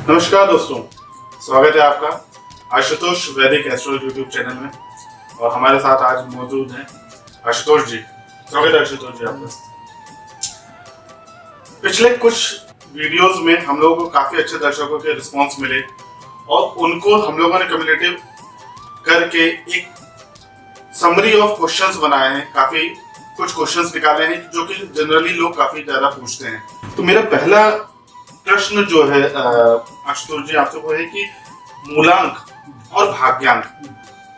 नमस्कार दोस्तों, स्वागत है आपका आशुतोष वैदिक एस्ट्रो यूट्यूब चैनल में। और हमारे साथ आज मौजूद हैं आशुतोष जी। स्वागत है आशुतोष जी आपका। पिछले कुछ वीडियोस में हम लोगों को काफी अच्छे दर्शकों के रिस्पांस मिले और उनको हम लोगों ने कम्युनिकेटिव करके एक समरी ऑफ क्वेश्चंस बनाए हैं। काफी कुछ क्वेश्चंस निकाले हैं जो कि जनरली लोग काफी ज्यादा पूछते हैं। तो मेरा पहला प्रश्न जो है आशुतोष जी आपसे वो है कि मूलांक और भाग्यांक,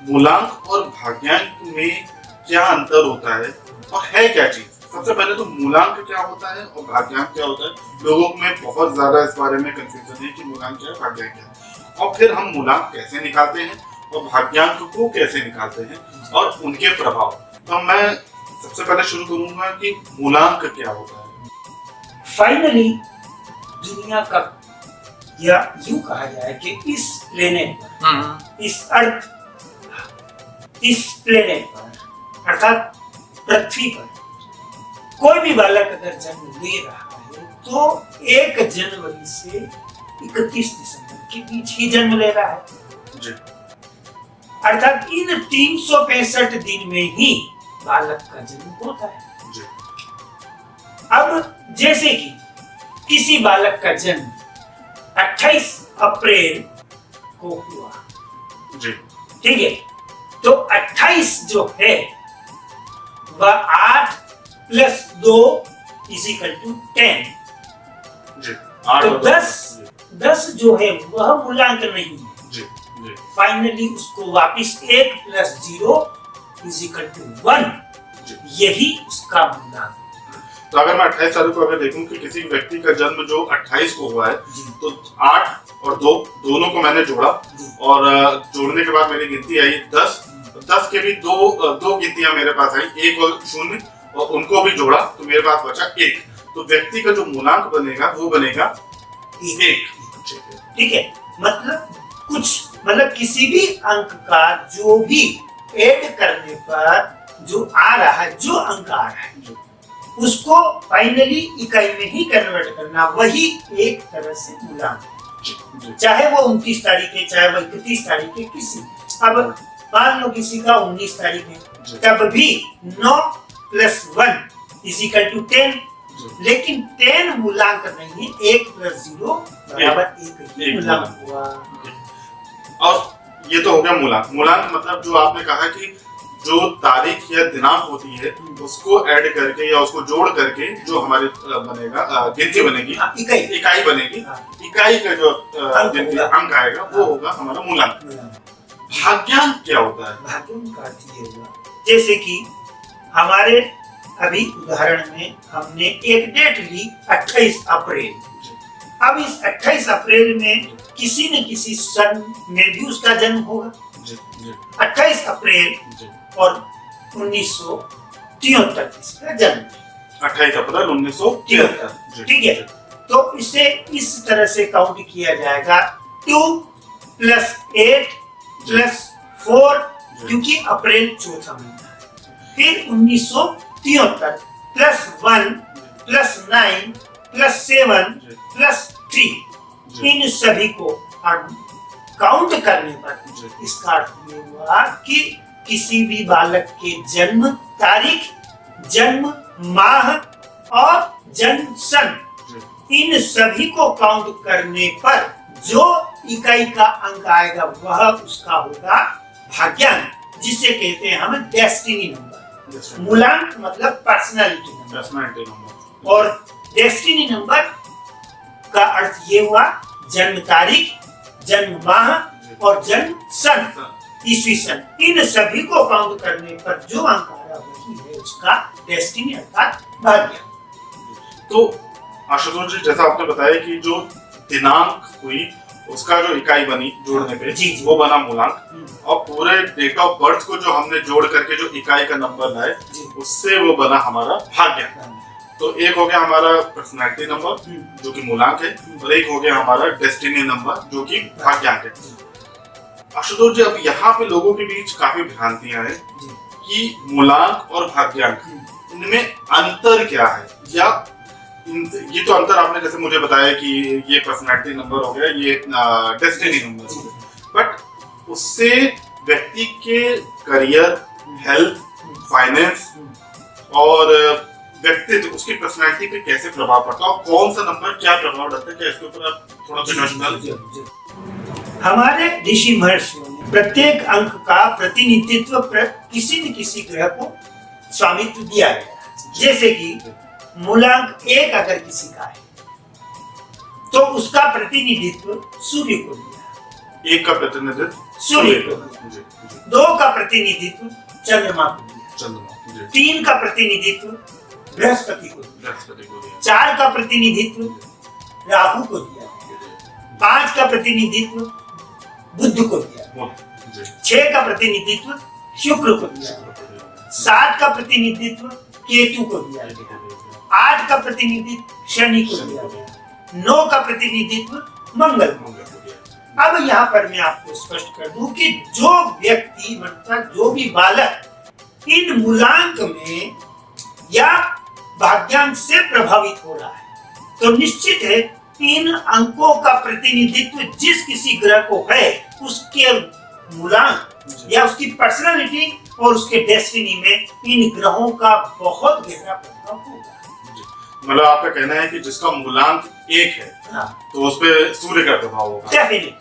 मूलांक और भाग्यांक में क्या अंतर होता है और है क्या चीज? सबसे पहले तो मूलांक क्या होता है और भाग्यांक क्या होता है। लोगों में बहुत ज्यादा इस बारे में कंफ्यूजन है कि मूलांक क्या है, भाग्यांक क्या है, और फिर हम मूलांक कैसे निकालते हैं और भाग्यांक को कैसे निकालते हैं और उनके प्रभाव। तो मैं सबसे पहले शुरू करूंगा कि मूलांक क्या होता है। फाइनली दुनिया का या यूं कहा जाए कि इस प्लेनेट पर, इस अर्थ, इस प्लेनेट पर अर्थात पृथ्वी पर कोई भी बालक अगर जन्म ले रहा है तो 1 जनवरी से 31 दिसंबर के बीच ही जन्म ले रहा है जी। अर्थात इन 365 दिन में ही बालक का जन्म होता है जी। अब जैसे कि किसी बालक का जन्म 28 अप्रैल को हुआ जी। ठीक है, तो 28 जो है वह 8 + 2 = 10 जी। तो 10 जो है वह मूलांक नहीं है जी। जी। फाइनली उसको वापिस 1 + 0 = 1 यही उसका मूलांक। तो अगर मैं 28 तारीख को अगर देखूं कि किसी व्यक्ति का जन्म जो 28 को हुआ है तो 8 और 2 दोनों को मैंने जोड़ा और जोड़ने के बाद मेरी गिनती आई 10 के भी दो गिनतियां मेरे पास आई, 1 और 0, और उनको भी जोड़ा तो मेरे पास बचा 1। तो व्यक्ति का जो मूलांक बनेगा वो बनेगा 1। ठीक है, मतलब किसी भी अंक का जो भी ऐड करने पर जो आ रहा है, जो अंक आ रहा है उसको फाइनली इकाई में ही कन्वर्ट करना, वही एक तरह से मूलांक है। चाहे वो 29 तारीख है, चाहे वो 31 तारीख है, किसी अब मान लो किसी का 19 तारीख है तब भी 9 + 1 = 10, लेकिन 10 मूलांक नहीं है, 1 + 0 = 1 मूलांक हुआ। और ये तो हो गया मूलांक। मूलांक मतलब जो आपने कहा कि जो तारीख या दिनांक होती है उसको ऐड करके या उसको जोड़ करके जो हमारे बनेगा गिनती बनेगी, इकाई बनेगी, इकाई का जो अंक आएगा वो होगा हमारा मूलांक। भाग्यांक क्या होता है? भाग्यांक का अर्थ ये हुआ जैसे कि हमारे अभी उदाहरण में हमने एक डेट ली 28 अप्रैल। अब इस 28 अप्रैल में किसी न किसी सन में भी उसका जन्म होगा। 28 अप्रैल और 1973 इसका जन्म, 28 अप्रैल 1973। ठीक है, तो इसे इस तरह से काउंट किया जाएगा 2 + 8 + 4 क्योंकि अप्रैल चौथा महीना है, फिर 1973 + 1 + 9 + 7 + 3 इन सभी को काउंट करने पर इसका अर्थ ये हुआ कि किसी भी बालक के जन्म तारीख, जन्म माह और जन्म सन इन सभी को काउंट करने पर जो इकाई का अंक आएगा वह उसका होगा भाग्यांक, जिसे कहते हैं हम डेस्टिनी नंबर। मूलांक मतलब पर्सनालिटी नंबर, और डेस्टिनी नंबर का अर्थ ये हुआ जन्म तारीख, जन्म माह और जन्म सन, ईस्वी सन, इन सभी को काउंट करने पर जो अंक आ रहा वही है उसका डेस्टिनी अर्थात भाग्य। तो आशुतोष जी, जैसा आपने बताया कि जो दिनांक हुई उसका जो इकाई बनी जोड़ने पे वो बना मूलांक, और पूरे डेट ऑफ बर्थ को जो हमने जोड़ करके जो इकाई का नंबर लाए उससे वो बना हमारा भाग्य। तो एक हो गया हमारा पर्सनैलिटी नंबर जो कि मूलांक है, और एक हो गया हमारा डेस्टिनी नंबर जो कि भाग्यांक है। आशुतोष जी, अब यहाँ पे लोगों के बीच काफी भ्रांतियां हैं कि मूलांक और भाग्यांक इनमें अंतर क्या है, या ये तो अंतर आपने जैसे मुझे बताया कि ये पर्सनालिटी नंबर हो गया, ये डेस्टिनी नंबर हो गया, बट उससे व्यक्ति के करियर, हेल्थ, फाइनेंस और व्यक्तित्व, उसकी पर्सनालिटी पे कैसे प्रभाव पड़ता है और कौन सा नंबर क्या प्रभाव डालता है, क्या इसके ऊपर आप थोड़ा हमारे ऋषि महर्षियों ने प्रत्येक अंक का प्रतिनिधित्व किसी न किसी ग्रह को स्वामित्व दिया गया। जैसे कि मूलांक 1 अगर किसी का है तो उसका प्रतिनिधित्व सूर्य को दिया, 1 का प्रतिनिधित्व सूर्य को दिया, 2 का प्रतिनिधित्व चंद्रमा को दिया, 3 का प्रतिनिधित्व बृहस्पति को दिया, 4 का प्रतिनिधित्व राहु को दिया, 5 का प्रतिनिधित्व बुध को दिया, 6 का प्रतिनिधित्व शुक्र को दिया, 7 का प्रतिनिधित्व केतु को दिया, 8 का प्रतिनिधित्व शनि को दिया, 9 का प्रतिनिधित्व मंगल को दिया। अब यहाँ पर मैं आपको स्पष्ट कर दूं कि जो व्यक्ति मतलब जो भी बालक इन मूलांक में या भाग्यांक से प्रभावित हो रहा है तो निश्चित है इन अंकों का प्रतिनिधित्व जिस किसी ग्रह को है उसके मूलांक या उसकी पर्सनालिटी और उसके डेस्टिनी में इन ग्रहों का बहुत गहरा प्रभाव होगा। मतलब आपका कहना है कि जिसका मूलांक 1 है, हाँ, तो उस पे सूर्य का प्रभाव होगा। डेफिनेटली।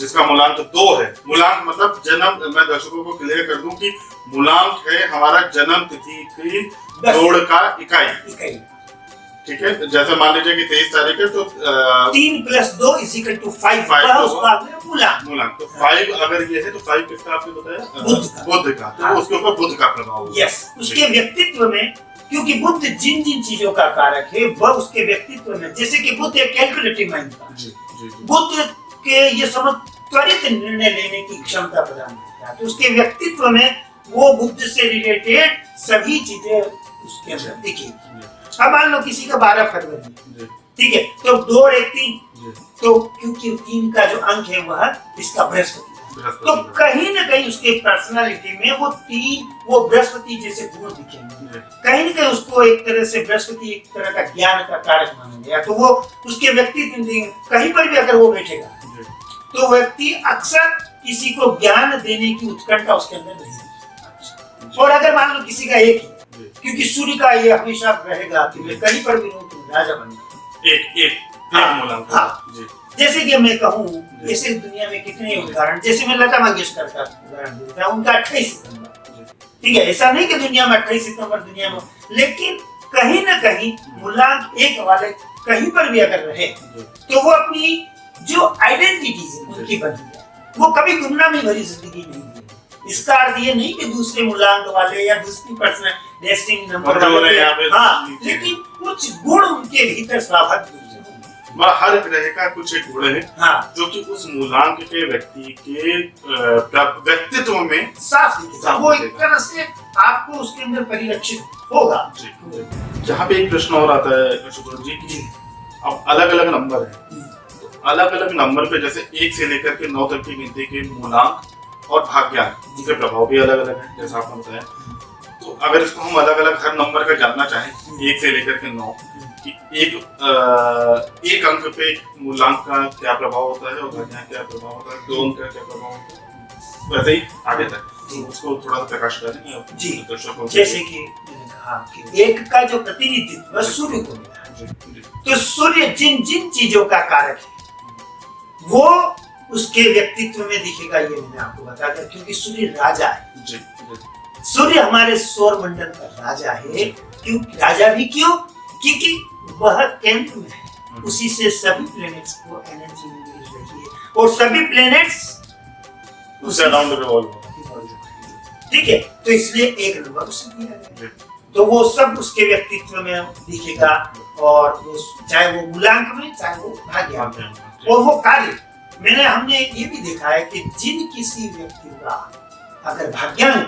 जिसका मूलांक 2 है, मूलांक मतलब जन्म, मैं दर्शकों को क्लियर कर दूं कि मूलांक है हमारा जन्म तिथि की जोड़ का इकाई। ठीक है, जैसे मान लीजिए कि 23 तारीख है तो 3 + 2 = 5 उसका मूलांक। तो 5 अगर ये है तो 5 किसका आपने बताया? बुध का। तो उसके ऊपर बुध का प्रभाव होगा। यस, उसके व्यक्तित्व में, क्योंकि बुध जिन जिन चीजों का कारक है वह उसके व्यक्तित्व में, जैसे कि बुध एक कैलकुलेटिव माइंड का, बुध के ये समझ त्वरित निर्णय लेने की क्षमता प्रदान करता है, तो उसके व्यक्तित्व में वो बुद्ध से रिलेटेड सभी चीजें उसके अंदर दिखेगी। अब मान लो किसी का 12 फरवरी, ठीक है, तो 2 और 1 3, तो क्योंकि 3 का जो अंक है वह इसका बृहस्पति, तो कहीं ना कहीं उसके पर्सनालिटी में वो बृहस्पति जैसे गुण दिखेंगे। कहीं ना कहीं उसको एक तरह से बृहस्पति एक तरह का ज्ञान का कारक माना गया, तो वो उसके व्यक्तित्व कहीं पर भी अगर वो बैठेगा तो व्यक्ति अक्सर किसी को ज्ञान देने की उत्कंठा उसके अंदर रहेगी। और अगर मान लो किसी का 1 ही, क्योंकि सूर्य का ये हमेशा रहेगा कि मैं कहीं पर भी रहूं तो राजा बनूंगा। एक मूलांक। हाँ, जैसे कि मैं कहूँ, जैसे दुनिया में कितने उदाहरण, जैसे मैं लता मंगेशकर का उदाहरण देता हूँ, उनका 28 सितंबर, ठीक है, ऐसा नहीं कि दुनिया में 28 सितंबर दुनिया में, लेकिन कहीं ना कहीं मूलांक 1 वाले कहीं पर भी अगर रहे तो वो अपनी जो आइडेंटिटी है उनकी बनती है, वो कभी गुमनामी भरी जिंदगी नहीं है। इसका अर्थ ये नहीं कि दूसरे मूलांक वाले या दूसरी पर्सनल डेस्टिनी नंबर वाले, हाँ, लेकिन कुछ गुण उनके भीतर स्वाभाविक हर ग्रह का कुछ एक गुण है, हाँ, जो कि उस मूलांक के व्यक्ति के व्यक्तित्व में साफ दिखेगा, वो एक तरह से आपको उसके अंदर परिलक्षित होगा। यहाँ पे एक प्रश्न और आता है शुक्र जी की, अब अलग अलग नंबर है, तो अलग अलग नंबर पे जैसे 1 से लेकर के 9 तक की गिनती के मूलांक और भाग्यांक के प्रभाव भी अलग अलग है, जैसा आपने बताया। तो अगर इसको हम अलग अलग हर नंबर का जानना चाहें 1 से लेकर के 9 कि एक अंक पे मूलांक का क्या प्रभाव होता है और भाग्यांक क्या प्रभाव होता है, 2 अंक का क्या प्रभाव होता है, वैसे ही आगे तक उसको थोड़ा सा प्रकाश करें जी। जैसे कि मैंने कहा कि 1 का जो प्रतिनिधित्व सूर्य को मिला, तो सूर्य जिन जिन चीजों का कारक है वो उसके व्यक्तित्व में दिखेगा, ये मैंने आपको बता दिया, क्योंकि सूर्य राजा है। सूर्य हमारे सौर मंडल का राजा है। क्यों राजा भी? क्यों? क्योंकि वह केंद्र में है, उसी से सभी प्लैनेट्स को एनर्जी मिल रही है और सभी प्लैनेट्स उसे अराउंड रिवॉल्व, ठीक है, तो इसलिए 1 नंबर उसे दिया गया, तो वो सब उसके व्यक्तित्व में दिखेगा, और वो चाहे वो मूलांक में चाहे वो भाग्यांक में, और वो कार्य हमने ये भी देखा है कि जिन किसी व्यक्ति का अगर भाग्यांक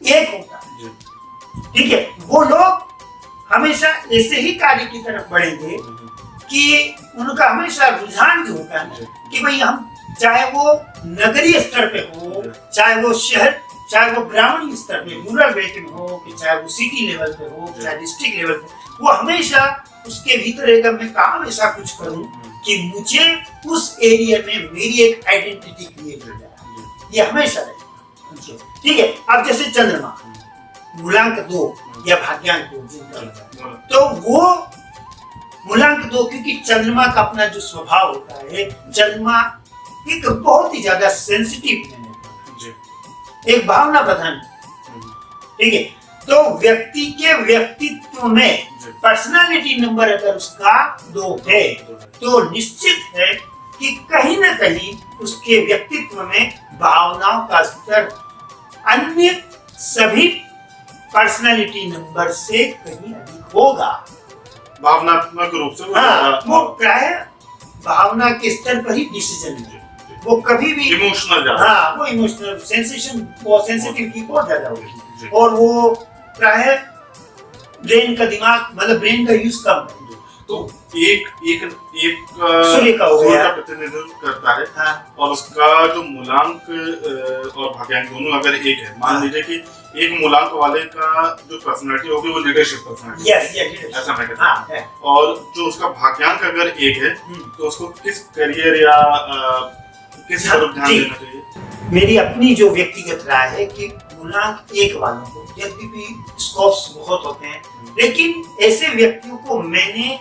1 होता है, ठीक है, वो लोग हमेशा ऐसे ही कार्य की तरफ बढ़ेंगे कि उनका हमेशा रुझान जो होता है कि भाई हम चाहे वो नगरीय स्तर पे हो, चाहे वो शहर, चाहे वो ग्रामीण स्तर पे रूरल बेल्ट में हो, कि चाहे वो सिटी लेवल पे हो, चाहे डिस्ट्रिक्ट लेवल पे, वो हमेशा उसके भीतर रहेगा मैं काम ऐसा कुछ करूं कि मुझे उस एरिया में मेरी एक आइडेंटिटी क्रिएट हो जाए, ये हमेशा रहेगा। ठीक है, अब जैसे चंद्रमा मूलांक 2 या भाग्यांक 2 जिनका, तो वो मूलांक 2 क्योंकि चंद्रमा का अपना जो स्वभाव होता है, चंद्रमा एक बहुत ही ज्यादा सेंसिटिव प्लैनेट है, एक भावना प्रधान, ठीक है। तो व्यक्ति के व्यक्तित्व में पर्सनालिटी नंबर अगर उसका 2 है तो निश्चित है कि कहीं ना कहीं उसके व्यक्तित्व में भावनाओं का स्तर अन्य सभी पर्सनालिटी नंबर से कहीं अधिक होगा, भावनात्मक रूप से वो प्राय भावना के स्तर पर ही डिसीजन ले, वो कभी भी इमोशनल, वो इमोशनल सेंसेशन और सेंसिटिविटी बहुत ज्यादा होगी, और वो प्राय ब्रेन का दिमाग मतलब ब्रेन का यूज कम है। तो एक सूर्य का हो गया, प्रतिनिधित्व करता है, और उसका जो मूलांक और भाग्यांक दोनों अगर एक है, मान लीजिए कि एक मूलांक वाले का जो पर्सनालिटी होगी वो लीडरशिप पर्सनालिटी, ऐसा मैं कहता हूं, और जो उसका भाग्यांक अगर एक है तो उसको किस करियर या किस तरफ ध्यान देना चाहिए? मेरी अपनी जो व्यक्तिगत राय है कि मूलांक 1 वालों को यद्यपि स्कोप्स बहुत होते हैं, लेकिन ऐसे व्यक्तियों को मैंने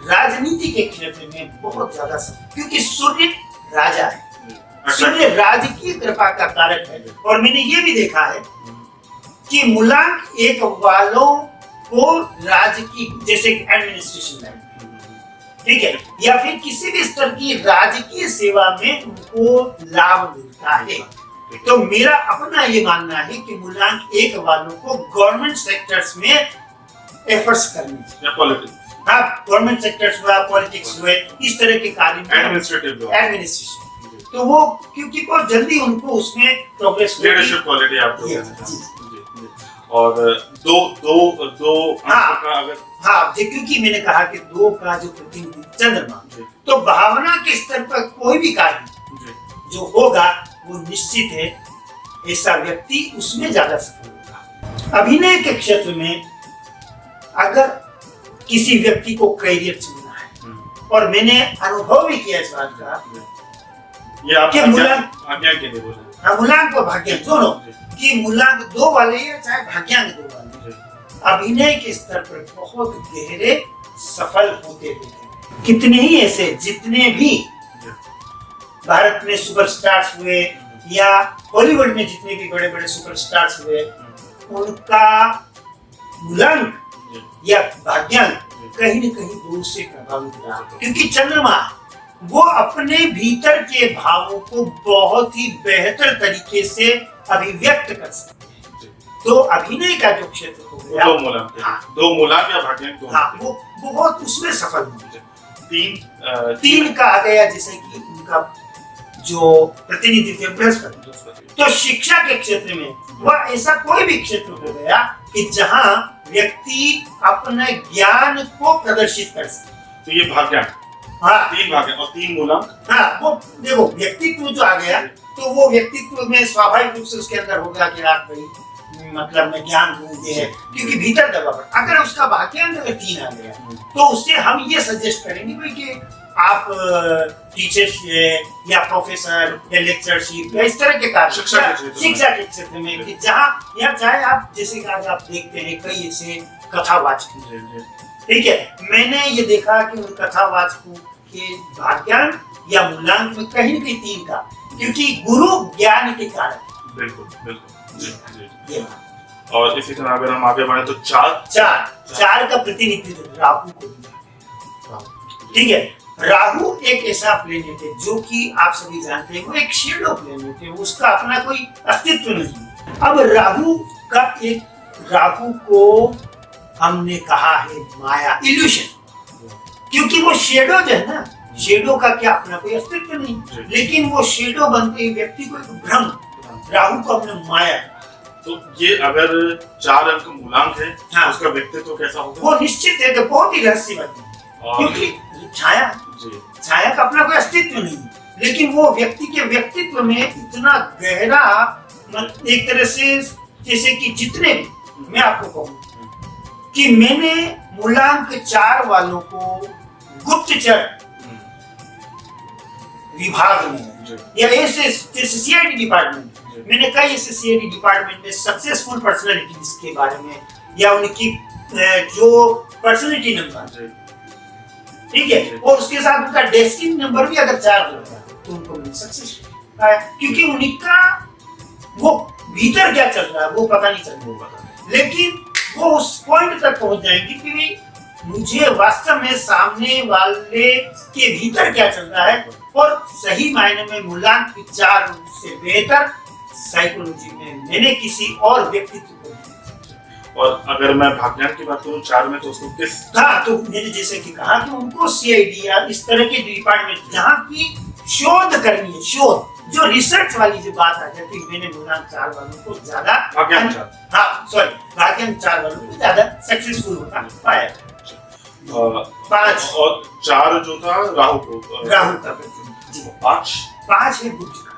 राजनीति के क्षेत्र में बहुत ज्यादा क्योंकि सूर्य राजा है, सूर्य राजकीय कृपा का कारक है, और मैंने ये भी देखा है कि मूलांक 1 वालों को राजकीय जैसे एडमिनिस्ट्रेशन लाइन, ठीक है, या फिर किसी भी स्तर की राजकीय सेवा में उनको लाभ मिलता है। तो मेरा अपना ये मानना है कि मूलांक 1 वालों को गवर्नमेंट सेक्टर्स में एफर्ट्स करनी चाहिए, गवर्नमेंट सेक्टर्स हुआ, पॉलिटिक्स हुए, इस तरह के कार्य में एडमिनिस्ट्रेशन, तो वो क्योंकि बहुत जल्दी उनको उसमें प्रोग्रेस, लीडरशिप क्वालिटी आपको, और दो क्योंकि मैंने कहा कि 2 का जो प्रतिनिधि चंद्रमा, तो भावना के स्तर पर कोई भी कार्य जो होगा वो निश्चित है ऐसा व्यक्ति उसमें ज्यादा सफल होगा। अभिनय के क्षेत्र में अगर किसी व्यक्ति को करियर चुनना है, और मैंने अनुभव भी किया इस बात का, ये आप मूलांक और भाग्यांक दोनों, कि मूलांक 2 वाले या चाहे भाग्यांक 2 वाले अभिनय के स्तर पर बहुत गहरे सफल होते हैं। कितने ही ऐसे जितने भी भारत में सुपरस्टार्स हुए या हॉलीवुड में जितने भी बड़े बड़े सुपरस्टार्स हुए, उनका मूलांक या भाग्यांक कहीं न कहीं दूर से प्रभावित रहा, क्योंकि चंद्रमा वो अपने भीतर के भावों को बहुत ही बेहतर तरीके से अभिव्यक्त कर सकते हैं। तो अभिनय का जो क्षेत्र हो गया, दो मूलांक या भाग्यांक, वो बहुत उसमें सफल हुए। 3 कहा गया जैसे कि उनका जो प्रतिनिधि थे बृहस्पति। तो शिक्षा के क्षेत्र में वह ऐसा कोई भी क्षेत्र हो गया कि जहां व्यक्ति अपने ज्ञान को प्रदर्शित कर सके, तो ये भाग्यांक, 3 भाग्यांक और 3 मूलांक। वो देखो व्यक्तित्व जो आ गया, तो वो व्यक्तित्व में स्वाभाविक रूप से उसके अंदर होगा कि आप भाई मतलब मैं ज्ञान दूं, ये है क्योंकि भीतर दबाव। अगर उसका भाग्यांक अगर 3 आ गया, तो उससे हम ये सजेस्ट करेंगे भाई कि आप टीचरशिप या प्रोफेसर या लेक्चरशिप या इस तरह के कार्य शिक्षा के क्षेत्र में, कि जहाँ या चाहे आप जैसे कि आज आप देखते हैं कई ऐसे कथावाचक, ठीक है, मैंने ये देखा कि उन कथावाचकों के भाग्यांक या मूलांक में कहीं न कहीं 3 का, क्योंकि गुरु ज्ञान के कारण। बिल्कुल। और इसी तरह अगर हम आगे बढ़े तो 4 का प्रतिनिधित्व राहु को दिया, ठीक है। राहु एक ऐसा प्लेनेट है जो कि आप सभी जानते हैं वो एक शेडो प्लेनेट है, उसका अपना कोई अस्तित्व नहीं। अब राहु को हमने कहा है माया, इल्यूशन, क्योंकि वो शेडो जो है ना, शेडो का क्या अपना कोई अस्तित्व नहीं, लेकिन वो शेडो बनते ही व्यक्ति को एक भ्रम, राहु को अपने माया। तो ये अगर 4 अंक मूलांक है, तो उसका व्यक्तित्व कैसा होगा? वो निश्चित है कि बहुत ही रहस्यमय, क्योंकि छाया का अपना कोई अस्तित्व नहीं, लेकिन वो व्यक्ति के व्यक्तित्व में इतना गहरा, एक तरह से जैसे कि जितने भी मैं आपको कहूँ कि मैंने मूलांक 4 वालों को गुप्तचर विभाग में या ऐसे सीआईडी डिपार्टमेंट, मैंने कई ऐसे सीआईडी डिपार्टमेंट में सक्सेसफुल पर्सनालिटीज के बारे में या उनकी जो पर्सनालिटी नंबर, ठीक है, और उसके साथ उनका डेस्टिनी नंबर भी अगर 4 होगा तो उनको मिल सक्सेस है, क्योंकि उनका वो भीतर क्या चल रहा है वो पता नहीं चल रहा, लेकिन वो उस पॉइंट तक पहुंच जाएंगे कि मुझे वास्तव में सामने वाले के भीतर क्या चल रहा है, और सही मायने में मूलांक 4 से बेहतर साइकोलॉजी में मैंने किसी और व्यक्तित्व को, और अगर मैं भाग्यज्ञान की बात करूं 4 में, तो उसको किस, हाँ, तो मैंने जैसे कि कहा कि उनको सीआईडी या इस तरह के डिपार्टमेंट जहाँ की शोध करनी है, शोध जो रिसर्च वाली जो बात आ जाती है, मैंने मूलांक 4 वालों को ज्यादा भाग्यज्ञान 4, हाँ सॉरी भाग्यज्ञान 4 वालों को ज्यादा सक्सेसफुल होता पाया। 5 और 4 जो था राहु को, राहु का प्रतिनिधि, 5 है बुध का।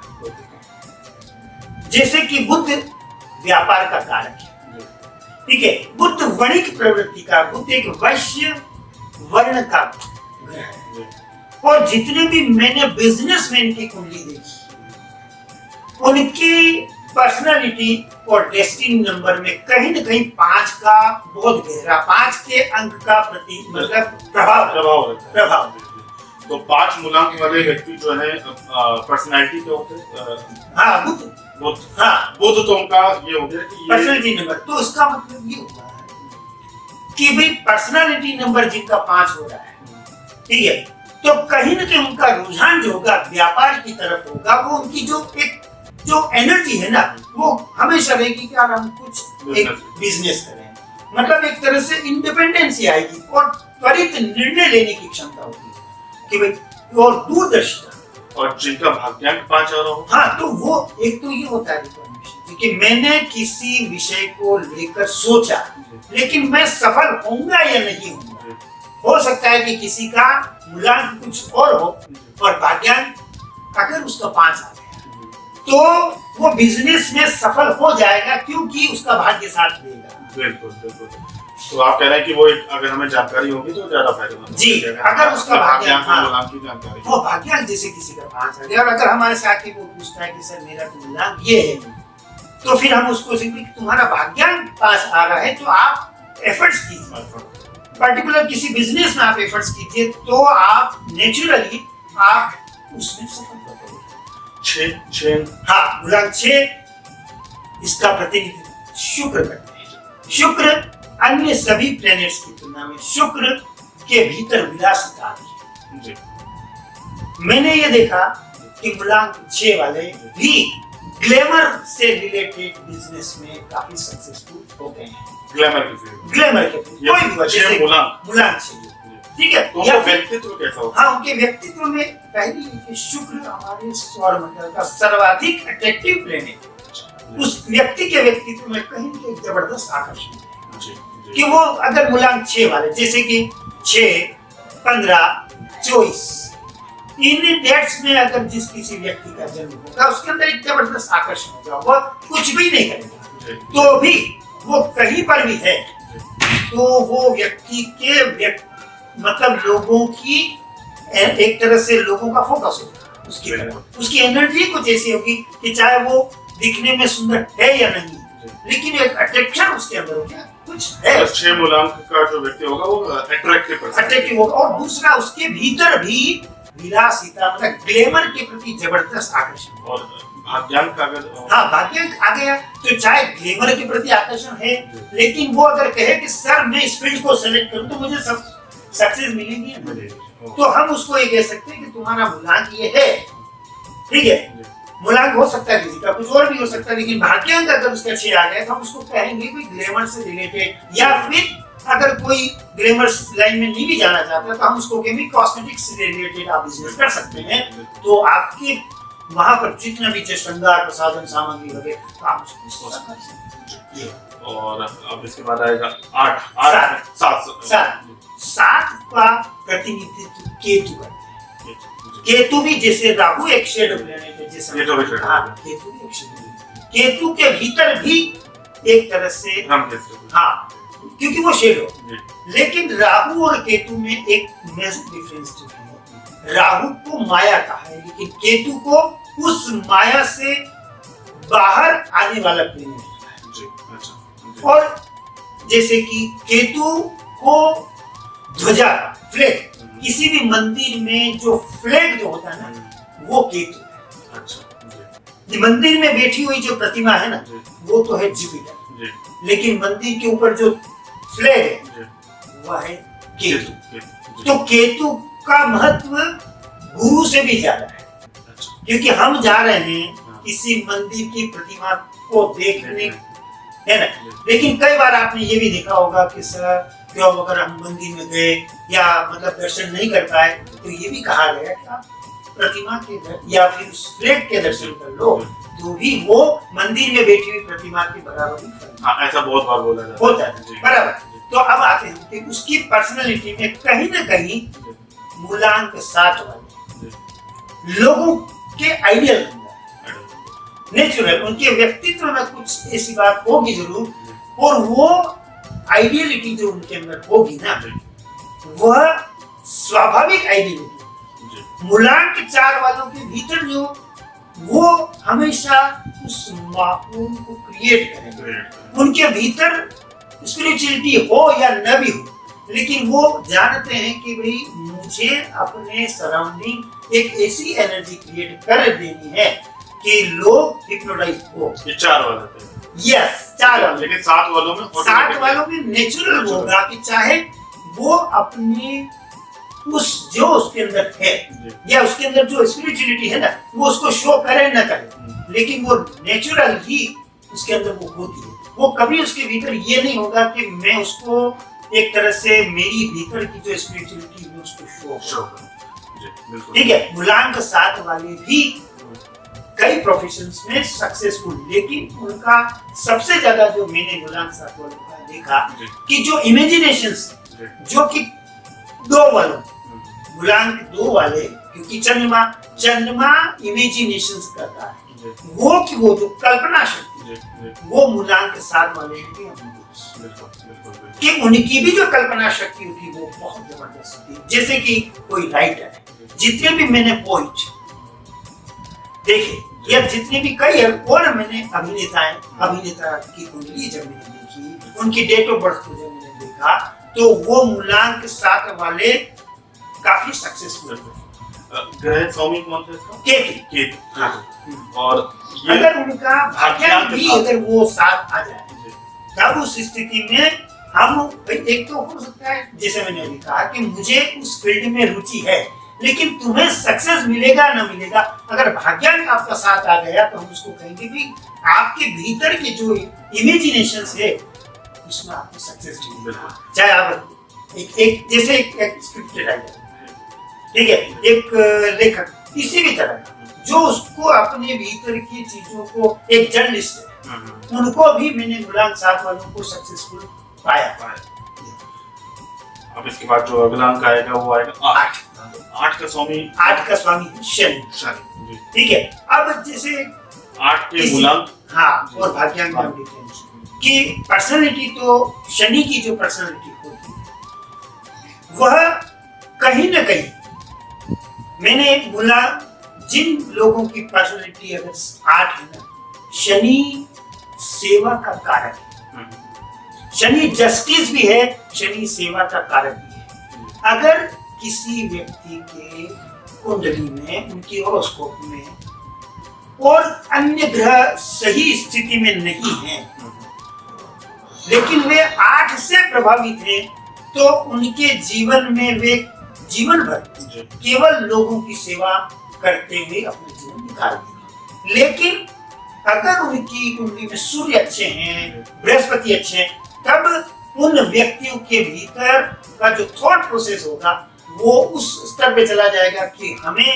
जैसे कि बुध व्यापार का कारक है, ठीक है, बुध वणिक प्रवृत्ति का, बुध एक वैश्य वर्ण का ग्रह है, और जितने भी मैंने बिजनेसमैन की कुंडली देखी उनकी पर्सनालिटी और डेस्टिनी नंबर में कहीं न कहीं 5 का बहुत गहरा, 5 के अंक का प्रति मतलब प्रभाव। तो 5 मूलांक वाले व्यक्ति जो है पर्सनालिटी के होते हैं, हाँ बुध, हाँ बुध, तो उनका ये हो गया कि ये पर्सनालिटी नंबर, तो इसका मतलब ये हुआ है कि भाई पर्सनालिटी नंबर जिनका 5 हो रहा है, ठीक है, तो कहीं न कहीं उनका रुझान जो होगा व्यापार की तरफ होगा, वो उनकी जो एनर्जी है ना, वो हमेशा रहेगी कि यार हम कुछ एक बिजनेस करें, मतलब एक तरह से इंडिपेंडेंसी आएगी और त्वरित निर्णय लेने की क्षमता होगी कि भाई, और दूरदर्शिता। और जिनका भाग्यांक 5 आ रहा हो, हाँ, तो वो एक तो ये होता है कि मैंने किसी विषय को लेकर सोचा, लेकिन मैं सफल होऊंगा या नहीं होऊंगा। हो सकता है कि किसी का मूलांक कुछ और हो और भाग्यांक अगर उसका 5 आ गया तो वो बिजनेस में सफल हो जाएगा, क्योंकि उसका भाग्य साथ देगा। बिल्कुल बिल्कुल। तो आप कह रहे हैं कि वो अगर हमें जानकारी होगी तो ज्यादा फायदेमंद जी, अगर उसका भाग्यांक, मूलांक की जानकारी, वो भाग्यांक जैसे किसी का 5 आ गया, और अगर हमारे साथ ही वो पूछता है कि सर मेरा तो मूलांक ये है, तो फिर हम उसको सिंपली तुम्हारा भाग्यांक 5 आ रहा है, तो आप एफर्ट्स कीजिए, पर्टिकुलर किसी बिजनेस में आप एफर्ट्स कीजिए, तो आप नेचुरली आप उसमें सफल होगे। 6 हाँ, मूलांक 6 इसका प्रतिनिधित्व शुक्र करते हैं। शुक्र अन्य सभी प्लैनेट्स की तुलना में शुक्र के भीतर विलासिता है जी। मैंने ये देखा कि मूलांक 6 वाले भी ग्लैमर से रिलेटेड बिजनेस में काफी सक्सेसफुल होते हैं। ग्लैमर के कोई भी वजह मूलांक 6, ठीक है, तो उनका व्यक्तित्व कैसा होगा? हाँ, उनके व्यक्तित्व में पहली शुक्र हमारे सौरमंडल का सर्वाधिक अट्रैक्टिव प्लैनेट, उस व्यक्ति के व्यक्तित्व में कहीं ना कहीं जबरदस्त आकर्षण है कि वो अगर मूलांक 6 वाले, जैसे कि 6, 15, 24 इन डेट्स में अगर जिस किसी व्यक्ति का जन्म होगा उसके अंदर एक जबरदस्त आकर्षण होगा, वो कुछ भी नहीं करेगा तो भी वो कहीं पर भी है तो वो व्यक्ति के मतलब लोगों की एक तरह से लोगों का फोकस होगा उसकी तरफ, उसकी एनर्जी कुछ ऐसी होगी कि चाहे वो दिखने में सुंदर है या नहीं, लेकिन एक अट्रैक्शन उसके अंदर हो गया कुछ है। 6 मूलांक का जो व्यक्ति होगा वो अट्रैक्टिव होगा, और दूसरा उसके भीतर भी विलासिता मतलब ग्लैमर के प्रति जबरदस्त आकर्षण। और भाग्यांक अगर हाँ, भाग्यांक आ गया तो चाहे ग्लैमर के प्रति आकर्षण है, लेकिन वो अगर कहे कि सर मैं इस फील्ड को सेलेक्ट करूं तो मुझे सक्सेस मिलेगी या नहीं, तो हम उसको ये कह सकते हैं कि तुम्हारा मूलांक ये है, ठीक है। मूलांक हो सकता है किसी का कुछ और भी हो सकता है, लेकिन भाग्यांक अगर उसका 6 आ गया तो हम उसको कहेंगे कोई ग्लैमर से रिलेटेड, या फिर अगर कोई ग्लैमर लाइन में नहीं भी जाना चाहता तो हम उसको कहेंगे कॉस्मेटिक्स से रिलेटेड आप बिजनेस कर सकते हैं, तो आपके वहां पर जितना भी श्रृंगार प्रसाधन सामग्री वगैरह तो आप उसको कर सकते हैं। और अब इसके बाद आएगा 7 का प्रतिनिधित्व केतु करते हैं। केतु भी जैसे राहु एक शेड प्लैनेट है, जैसे केतु भी एक शेड, केतु के भीतर भी एक तरह से हाँ क्योंकि वो शेड हो। जी, लेकिन राहु और केतु में एक मेजर डिफरेंस जो है, राहु को माया कहा है, लेकिन केतु को उस माया से बाहर आने वाला प्लेनेट है। जी, अच्छा, जी, और जैसे कि केतु को ध्वजा फ्लैग, किसी भी मंदिर में जो फ्लैग जो होता है ना, वो केतु है। अच्छा, जी, मंदिर में बैठी हुई जो प्रतिमा है ना, जी, वो तो है जुपिटर, जी, लेकिन मंदिर के ऊपर जो फ्लैग है जी, वह है केतु। जी, तो केतु का महत्व गुरु से भी ज्यादा है, अच्छा, क्योंकि हम जा रहे हैं किसी मंदिर की प्रतिमा को देखने, है ना। लेकिन कई बार आपने ये भी देखा होगा कि सर क्यों अगर हम मंदिर में गए या मतलब दर्शन नहीं कर पाए, तो ये भी कहा गया कि आप प्रतिमा के या फिर उस फ्लैग के दर्शन कर लो, तो भी वो मंदिर में बैठी हुई प्रतिमा के बराबर ही फल हाँ, ऐसा बहुत बार बोला जाता होता है। जी, बराबर। जी, तो अब आते हैं कि उसकी पर्सनैलिटी में कहीं ना कहीं जी, मूलांक 7 वाले जी, लोगों के आइडियल बन जाते हैं, जी, नेचुरल, उनके व्यक्तित्व में कुछ ऐसी बात होगी जरूर, और वो आइडियलिटी जो उनके अंदर होगी ना, जी, वह स्वाभाविक आइडियलिटी। जी, मूलांक 4 वालों के भीतर जो वो हमेशा उस माहौल को क्रिएट करेंगे, ग्रेट, उनके भीतर स्पिरिचुअलिटी हो या न भी हो, लेकिन वो जानते हैं कि भाई मुझे अपने सराउंडिंग एक ऐसी एनर्जी क्रिएट कर देनी है कि लोग हिप्नोटाइज हो। ये 4 वाला थे, यस, 4 वाले। लेकिन 7 वालों में 7 वालों में नेचुरल होगा कि चाहे वो अपनी उस जो उसके अंदर है जी, या उसके अंदर जो स्पिरिचुअलिटी है ना, वो उसको शो करे न करे, लेकिन वो नेचुरल ही उसके अंदर वो होती है। वो कभी उसके भीतर ये नहीं होगा कि मैं उसको एक तरह से मेरी भीतर की जो स्पिरिचुअलिटी है उसको शो करूं। जी, बिल्कुल, ठीक है। मूलांक 7 वाले भी कई प्रोफेशंस में सक्सेसफुल, लेकिन उनका सबसे ज्यादा जो मैंने मूलांक 7 वालों का देखा जी, कि जो इमेजिनेशंस जी, जो कि 2 वालों मूलांक 2 वाले, क्योंकि चंद्रमा इमेजिनेशंस करता है, जी, वो जो कल्पना शक्ति जी, जी, वो मूलांक 7 वाले की हमने देखी बिल्कुल, बिल्कुल, बिल्कुल, कि उनकी भी जो कल्पना शक्ति थी वो बहुत जबरदस्त थी। जैसे कि कोई राइटर है, जितने भी मैंने पोइट देखे या जितने भी कई और मैंने अभिनेता की कुंडली जब मैंने देखी, उनकी डेट ऑफ बर्थ को जब मैंने देखा, तो वो मूलांक 7 वाले काफी सक्सेसफुल थे। ग्रह स्वामी कौन थे इसका? केतु। केतु, हाँ। और ये अगर उनका भाग्य भी अगर वो साथ आ जाए, जी, तब उस स्थिति में हम एक तो हो सकता है, जैसे मैंने अभी कहा कि मुझे उस फील्ड में रुचि है, लेकिन तुम्हें सक्सेस मिलेगा ना मिलेगा, अगर भाग्यांक आपका साथ आ गया तो हम उसको कहेंगे भी आपके भीतर के जो इमेजिनेशन है उसमें आपको सक्सेस मिलेगा। चाहे आप एक जैसे एक स्क्रिप्ट राइटर, ठीक है, एक लेखक, किसी भी तरह का जो उसको अपने भीतर की चीजों को, एक जर्नलिस्ट है, उनको भी मैंने मूलांक 7 वालों को सक्सेसफुल पाया। अब इसके बाद जो अगला अंक आएगा वो आएगा 8 का स्वामी 8 का स्वामी शनि। शनि, जी, ठीक है। अब जैसे 8 के मूलांक, हाँ, और भाग्यांक में डिफरेंस कि पर्सनालिटी, तो शनि की जो पर्सनालिटी होती है वह कहीं ना कहीं मैंने बोला, जिन लोगों की पर्सनालिटी अगर 8 है ना, शनि सेवा का कारक है, शनि जस्टिस भी है, शनि सेवा का कारक भी है। अगर किसी व्यक्ति के कुंडली में, उनकी हॉरोस्कोप में और अन्य ग्रह सही स्थिति में नहीं है, लेकिन वे 8 से प्रभावित हैं, तो उनके जीवन में वे जीवन भर केवल लोगों की सेवा करते हुए अपना जीवन निकाल देंगे। लेकिन अगर उनकी कुंडली में सूर्य अच्छे हैं, बृहस्पति अच्छे हैं, तब उन व्यक्तियों के भीतर का जो थॉट प्रोसेस होगा वो उस स्तर पे चला जाएगा कि हमें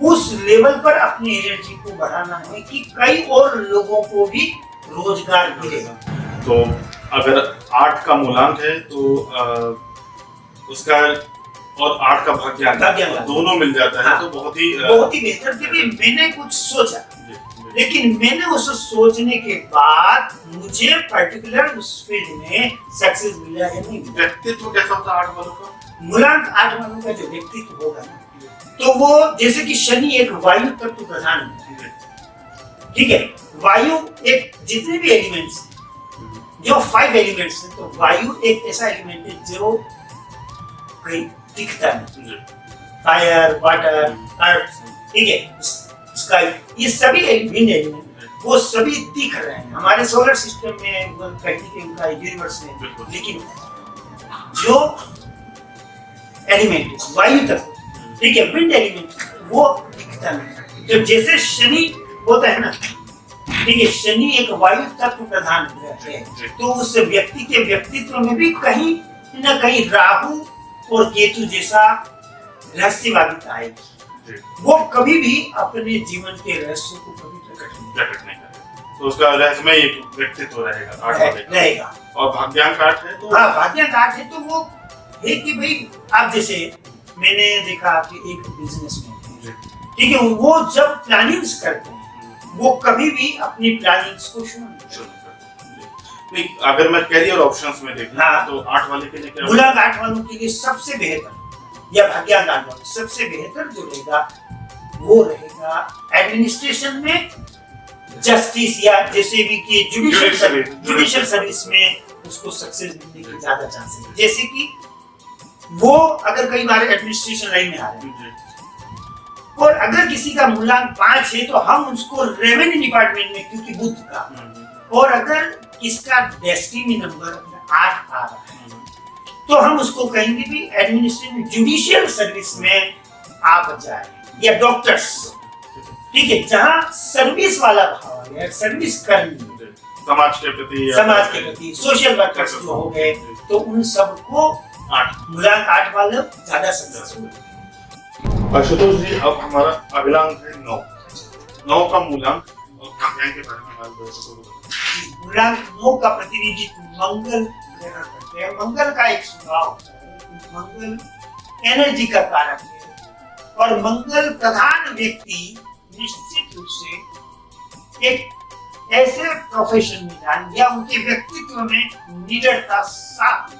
उस लेवल पर अपनी एनर्जी को बढ़ाना है कि कई और लोगों को भी रोजगार मिलेगा। तो अगर 8 का मूलांक है तो उसका और 8 का भाग्यांक भाग्यांक दोनों मिल जाता है, हाँ, तो बहुत ही बेहतर। क्योंकि मैंने कुछ सोचा लेकिन मैंने उसको सोचने के बाद मुझे पर्टिकुलर उस फील्ड में सक्सेस मिला या नहीं मिला। व्यक्तित्व कैसा होता है 8 वालों का? मूलांक 8 वालों का जो व्यक्तित्व होगा ना, तो वो जैसे कि शनि एक वायु तत्व प्रधान है, ठीक है। वायु एक जितने भी एलिमेंट्स जो 5 एलिमेंट्स हैं, तो वायु एक ऐसा एलिमेंट है जो कहीं दिखता नहीं। फायर, वाटर, अर्थ, ठीक है, स्काई, ये सभी विंड एलिमेंट वो सभी दिख रहे हैं हमारे सोलर सिस्टम में, प्रैक्टिकल यूनिवर्स में। लेकिन जो एलिमेंट वायु तत्व, ठीक है, विंड एलिमेंट, वो दिखता नहीं। तो जैसे शनि होता है ना, ठीक है, शनि एक वायु तत्व प्रधान ग्रह है, तो उस व्यक्ति के व्यक्तित्व में भी कहीं न कहीं राहु और केतु जैसा रहस्यवादिता आएगी। वो कभी भी अपने जीवन के रहस्य को कभी प्रकट नहीं करेगा, तो उसका रहस्यमय एक व्यक्तित्व रहेगा। और भाग्यांक 8 है तो हाँ, भाग्यांक 8 है तो वो है कि भाई आप जैसे मैंने देखा कि एक बिजनेसमैन, ठीक है, वो जब प्लानिंग्स करते हैं वो कभी भी अपनी प्लानिंग्स को शुरू नहीं करते। अगर मैं करियर ऑप्शंस में देखूं, हाँ, तो 8 वाले के लिए क्या? मूलांक 8 वालों के लिए सबसे बेहतर या भाग्यांक 8 वालों सबसे बेहतर जो रहेगा वो रहेगा एडमिनिस्ट्रेशन में, जस्टिस या जैसे भी कि जुडिशियल सर्विस में उसको सक्सेस मिलने की ज्यादा चांसेस है। जैसे कि वो अगर कई बार एडमिनिस्ट्रेशन लाइन में आ रहे हैं और अगर किसी का मूलांक 5 है तो हम उसको रेवेन्यू डिपार्टमेंट में, क्योंकि बुध का, और अगर किसका डेस्टिनी नंबर 8 आ रहा है तो हम उसको कहेंगे भी एडमिनिस्ट्रेशन जुडिशियल सर्विस में आप जाए, या डॉक्टर्स, ठीक है, जहां सर्विस वाला भाव है, सर्विस कर्मी, समाज के प्रति सोशल वर्कर्स जो हो गए, तो उन सबको 8 मूलांक 8 वाले ज्यादा सक्सेसफुल। आशुतोष जी, अब हमारा अगला अंक है 9 का मूलांक और भाग्यांक के बारे में हमारे दर्शकों को बताइए। मूलांक 9 का प्रतिनिधित्व मंगल ग्रह करते हैं। मंगल का एक स्वभाव है, मंगल एनर्जी का कारक है और मंगल प्रधान व्यक्ति निश्चित रूप से एक ऐसे प्रोफेशन में जान या उनके व्यक्तित्व में निडरता, साफ,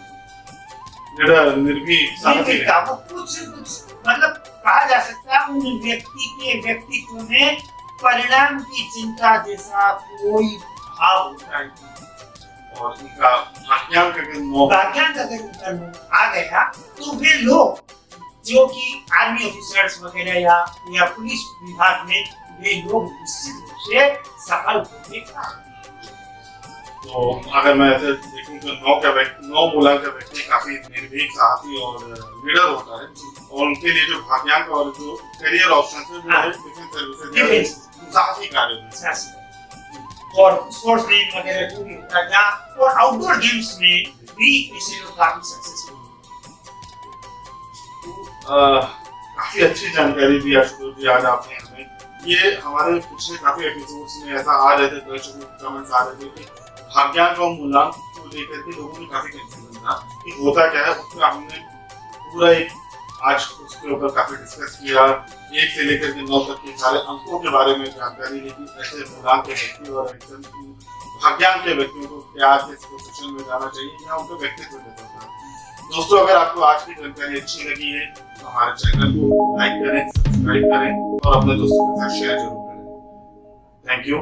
निर्भीकता, वो कुछ मतलब कहा जा सकता है उन व्यक्ति के व्यक्तित्व में परिणाम की चिंता जैसा कोई भाव होता है। और उनका भाग्यांक अगर 9 आ गया तो वे लोग जो कि आर्मी ऑफिसर्स वगैरह या पुलिस विभाग में वे लोग निश्चित रूप से सफल होंगे। तो अगर मैं ऐसे देखूं तो 9 मूलांक का व्यक्ति काफी निर्भीक, साहसी और लीडर होता है, और उनके लिए जो भाग्यांक और जो करियर ऑप्शन है वो है डिफेंस सर्विसेज, साहसी कार्य और स्पोर्ट्स में वगैरह जो भी होता है, और आउटडोर गेम्स में भी ऐसे लोग काफी सक्सेसफुल। काफी अच्छी जानकारी दी आशुतोष जी आज आपने हमें। ये हमारे पिछले काफी एपिसोड्स में ऐसा आ रहे थे, दर्शकों के कमेंट्स आ रहे थे कि भाग्यांक और मूलांक को लेकर के लोगों में काफी कंफ्यूजन था कि होता क्या है। उसमें हमने पूरा एक आज उसके ऊपर काफी डिस्कस किया, 1 से लेकर के 9 तक के सारे अंकों के बारे में जानकारी ली कि ऐसे मूलांक के व्यक्ति और भाग्यांक के व्यक्तियों को क्या किस प्रोफेशन में जाना चाहिए या उनका व्यक्तित्व कैसा होता है। दोस्तों, अगर आपको आज की जानकारी अच्छी लगी है तो हमारे चैनल को लाइक करें, सब्सक्राइब करें और अपने दोस्तों के साथ शेयर जरूर करें। Thank you.